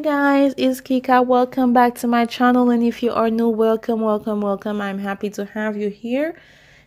guys, it's Kika. Welcome back to my channel, and if you are new, welcome. I'm happy to have you here.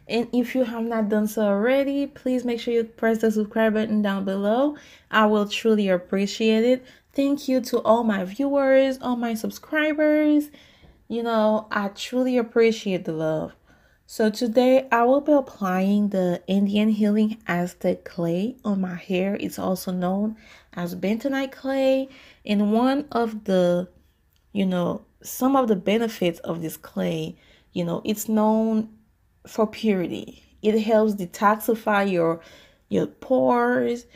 And if you have not done so already, please make sure you press the subscribe button down below. I will truly appreciate it. Thank you to all my viewers, all my subscribers. I truly appreciate the love. So today I will be applying the Indian Healing Aztec clay on my hair. It's also known as bentonite clay. And one of the, some of the benefits of this clay, it's known for purity. It helps detoxify your pores,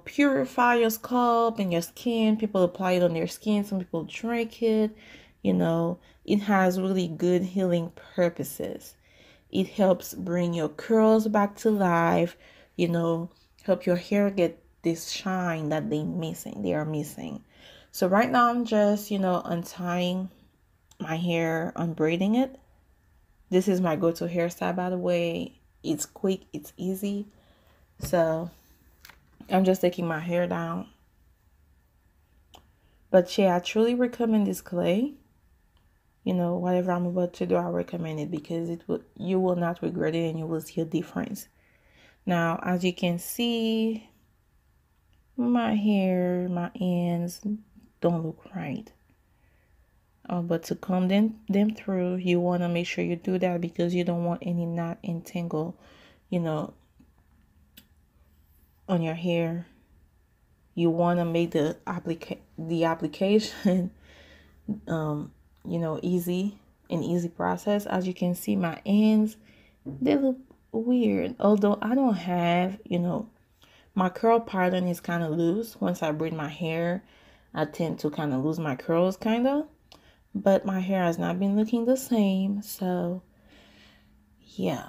purify your scalp and your skin. People apply it on their skin. Some people drink it. It has really good healing purposes. It helps bring your curls back to life, help your hair get this shine that they are missing. So right now I'm just, untying my hair, unbraiding it. This is my go-to hairstyle, by the way. It's quick, it's easy. So I'm just taking my hair down. But yeah, I truly recommend this clay. Whatever I'm about to do, I recommend it because you will not regret it and you will see a difference. Now, as you can see, my hair, my ends don't look right. But to comb them through, you want to make sure you do that because you don't want any knot and tangle, on your hair. You want to make the application easy process. As you can see, my ends, they look weird, although I don't have, my curl pattern is kind of loose. Once I braid my hair, I tend to kind of lose my curls but my hair has not been looking the same. So yeah,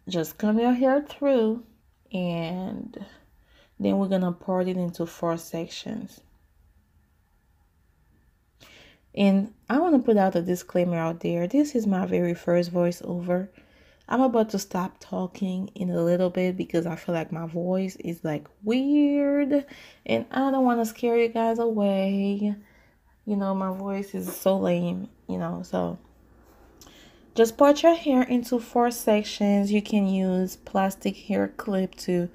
just comb your hair through, and then we're gonna part it into 4 sections. And I want to put out a disclaimer out there. This is my very first voiceover. I'm about to stop talking in a little bit because I feel like my voice is like weird and I don't want to scare you guys away. My voice is so lame, so just part your hair into 4 sections. You can use plastic hair clip to,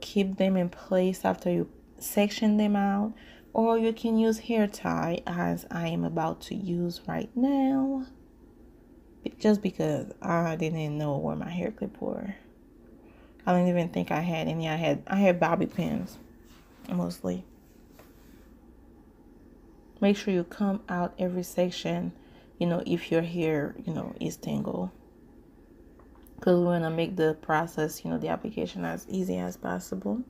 keep them in place after you section them out. Or you can use hair tie as I am about to use right now. Just because I didn't know where my hair clip were. I don't even think I had any. I had bobby pins mostly. Make sure you comb out every section, if your hair, is tangled. Because we want to make the process, the application as easy as possible.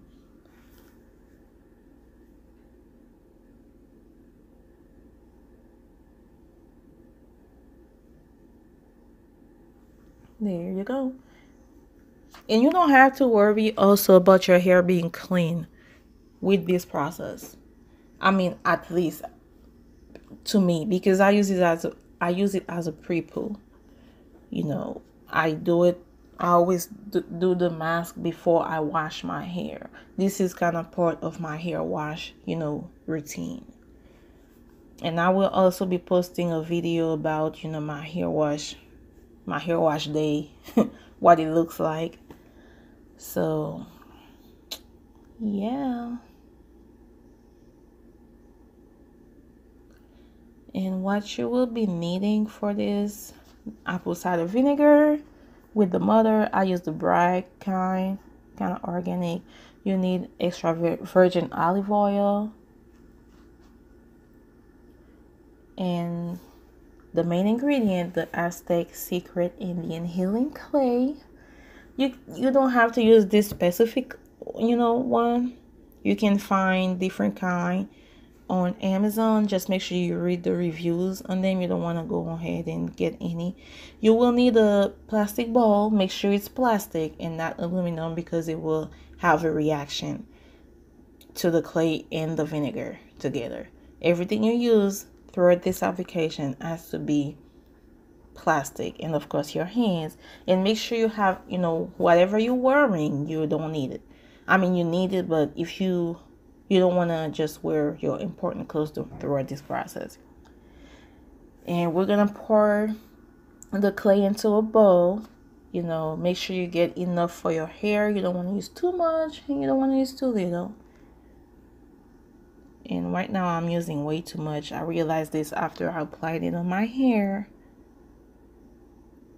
There you go. And you don't have to worry also about your hair being clean with this process. I mean, at least to me, because I use it as a pre-poo. I always do the mask before I wash my hair. This is kind of part of my hair wash, routine. And I will also be posting a video about, my hair wash day, what it looks like. So yeah. And what you will be needing for this: apple cider vinegar with the mother. I use the bright kind of organic. You need extra virgin olive oil, and the main ingredient, the Aztec secret Indian healing clay. You don't have to use this specific, one. You can find different kind on Amazon. Just make sure you read the reviews on them. You don't want to go ahead and get any. You will need a plastic bowl. Make sure it's plastic and not aluminum because it will have a reaction to the clay and the vinegar together. Everything you use throughout this application has to be plastic, and of course your hands. And make sure you have, whatever you're wearing, you don't need it. I mean, you need it, but if you You don't want to just wear your important clothes throughout this process. And we're going to pour the clay into a bowl. You know, make sure you get enough for your hair. You don't want to use too much and you don't want to use too little. And right now I'm using way too much. I realized this after I applied it on my hair.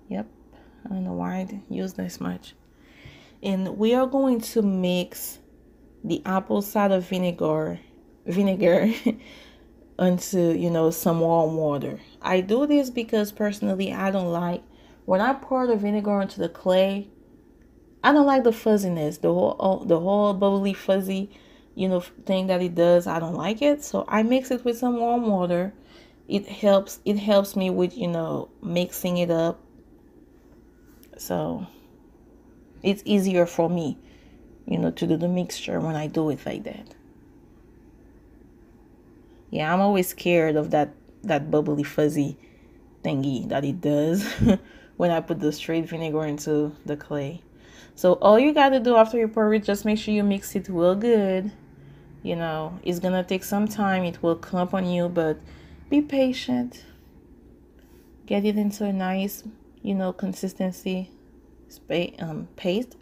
Yep, I don't know why I used this much. And we are going to mix the apple cider vinegar into, you know, some warm water. I do this because personally I don't like, when I pour the vinegar into the clay, I don't like the fuzziness, the whole bubbly fuzzy, you know, thing that it does. I don't like it. So I mix it with some warm water. It helps me with, you know, mixing it up. So it's easier for me, you know, to do the mixture when I do it like that. Yeah, I'm always scared of that bubbly fuzzy thingy that it does when I put the straight vinegar into the clay. So all you got to do after you pour it, just make sure you mix it real good. You know, it's going to take some time. It will clump on you, but be patient. Get it into a nice, you know, consistency paste.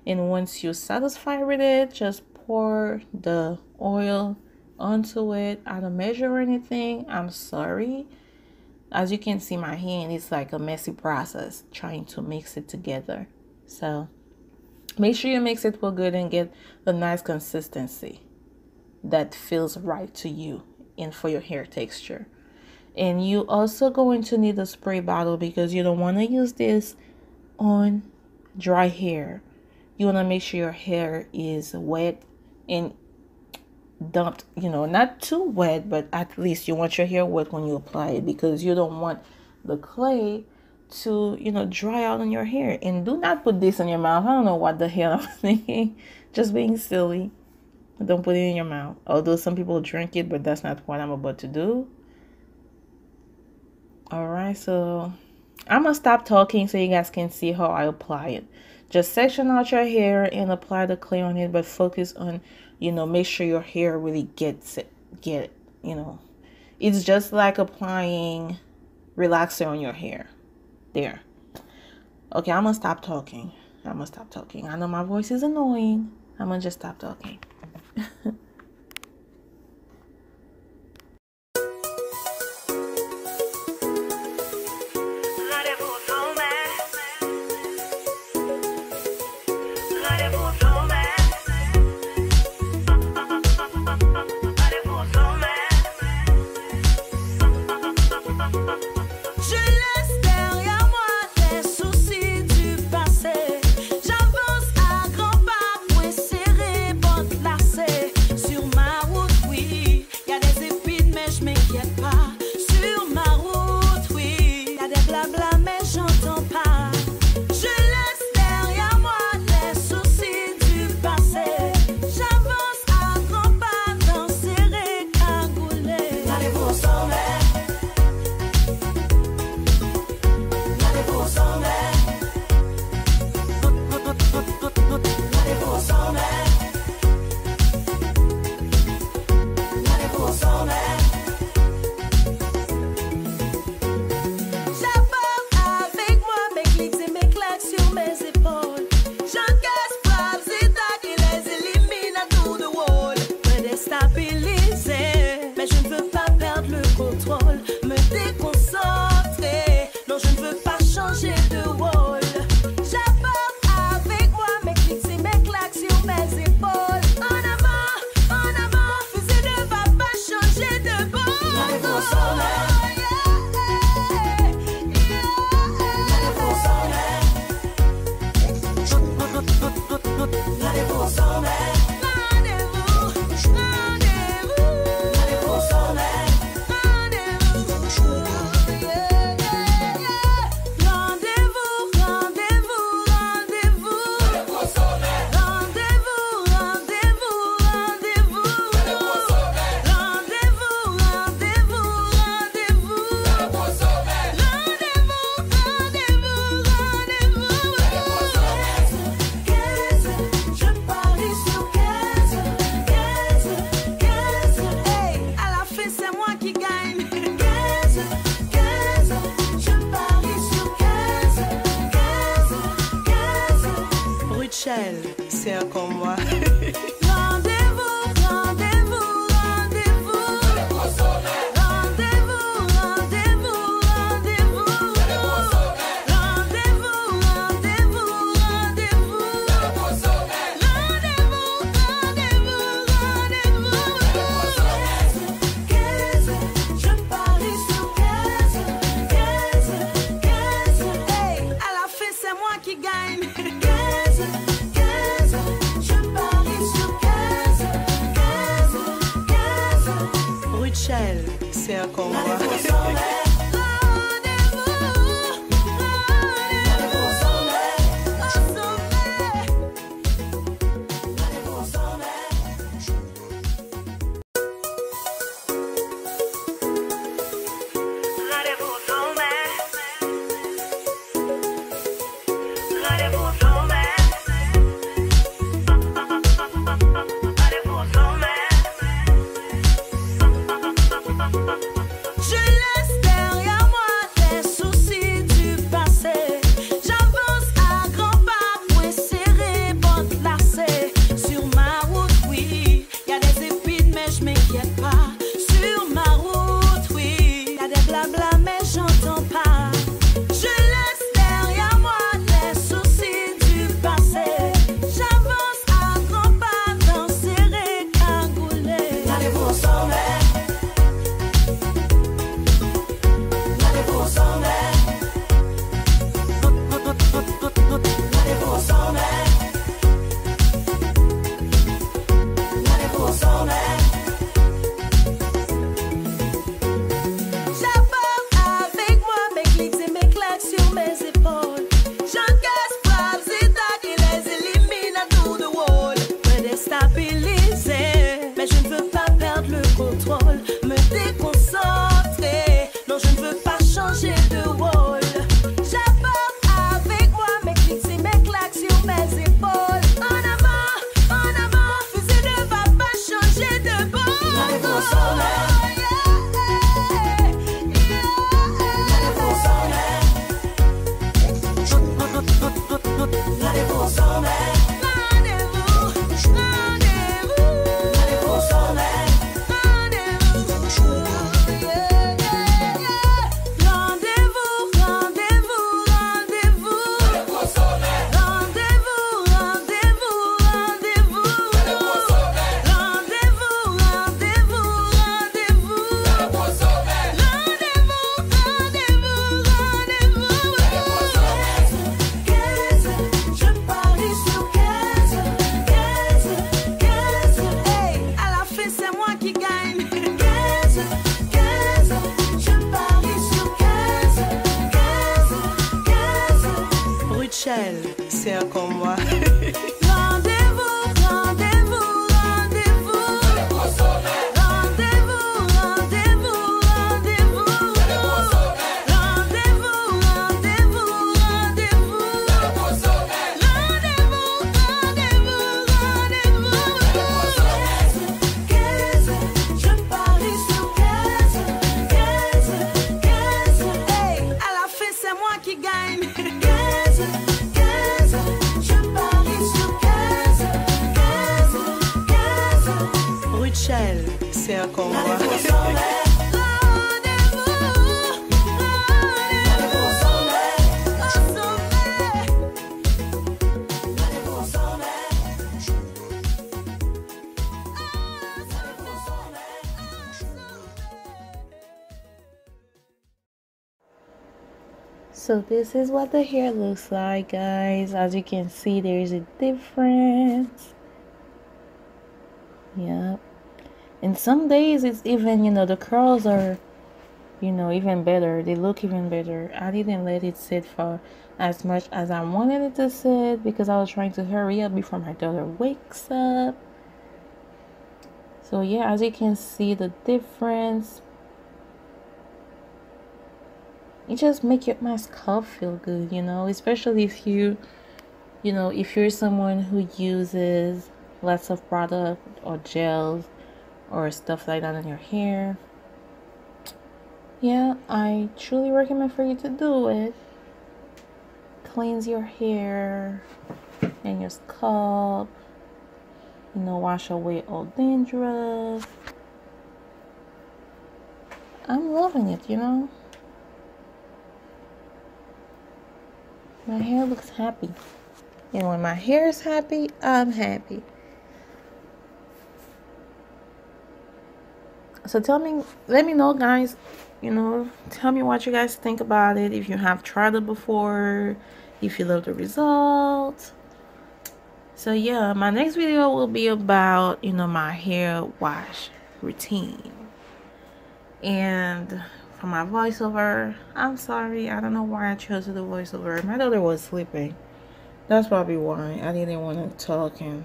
And once you're satisfied with it, just pour the oil onto it. I don't measure anything. I'm sorry. As you can see, my hand is like a messy process trying to mix it together. So make sure you mix it real good and get a nice consistency that feels right to you and for your hair texture. And you also going to need a spray bottle because you don't want to use this on dry hair. You want to make sure your hair is wet and dumped, you know, not too wet, but at least you want your hair wet when you apply it, because you don't want the clay to, you know, dry out on your hair. And do not put this in your mouth. I don't know what the hell I'm thinking. Just being silly. Don't put it in your mouth. Although some people drink it, but that's not what I'm about to do. All right, so I'm gonna stop talking so you guys can see how I apply it. Just section out your hair and apply the clay on it, but focus on, you know, make sure your hair really gets it, you know. It's just like applying relaxer on your hair. There. Okay, I'm gonna stop talking. I know my voice is annoying. I'm gonna just stop talking. J'avance à grands pas, point serré, bande lacée. Rutshelle, c'est comme moi. Rutshelle, c'est comme moi. So this is what the hair looks like, guys. As you can see, there's a difference. Yep. And some days it's even, you know, the curls are, you know, even better. They look even better. I didn't let it sit for as much as I wanted it to sit because I was trying to hurry up before my daughter wakes up. So yeah, as you can see the difference. It just make my scalp feel good, you know, especially if you know, if you're someone who uses lots of product or gels or stuff like that on your hair. Yeah, I truly recommend for you to do it. Cleanse your hair and your scalp, you know, wash away all dandruff. I'm loving it, you know. My hair looks happy. And when my hair is happy, I'm happy. So let me know, guys, you know, tell me what you guys think about it. If you have tried it before, if you love the result. So yeah, my next video will be about, you know, my hair wash routine. And for my voiceover, I'm sorry, I don't know why I chose to do voiceover. My daughter was sleeping. That's probably why I didn't want to talk, and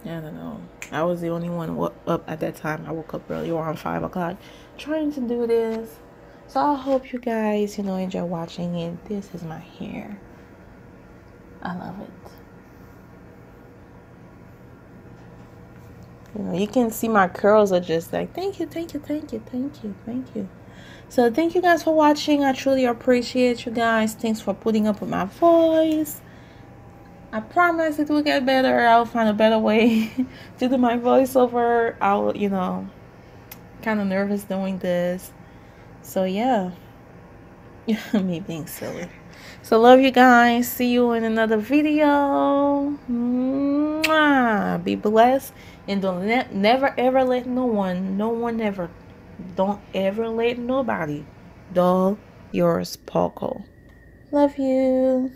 I don't know. I was the only one up at that time. I woke up early, around 5 o'clock, trying to do this. So I hope you guys, you know, enjoy watching it. This is my hair. I love it. You know, you can see my curls are just like, thank you, thank you, thank you, thank you, thank you. So thank you guys for watching. I truly appreciate you guys. Thanks for putting up with my voice. I promise it will get better. I'll find a better way to do my voiceover. I'll, you know, kind of nervous doing this. So yeah, me being silly. So love you guys. See you in another video. Mwah. Be blessed, and don't never ever let don't ever let nobody dull your sparkle. Love you.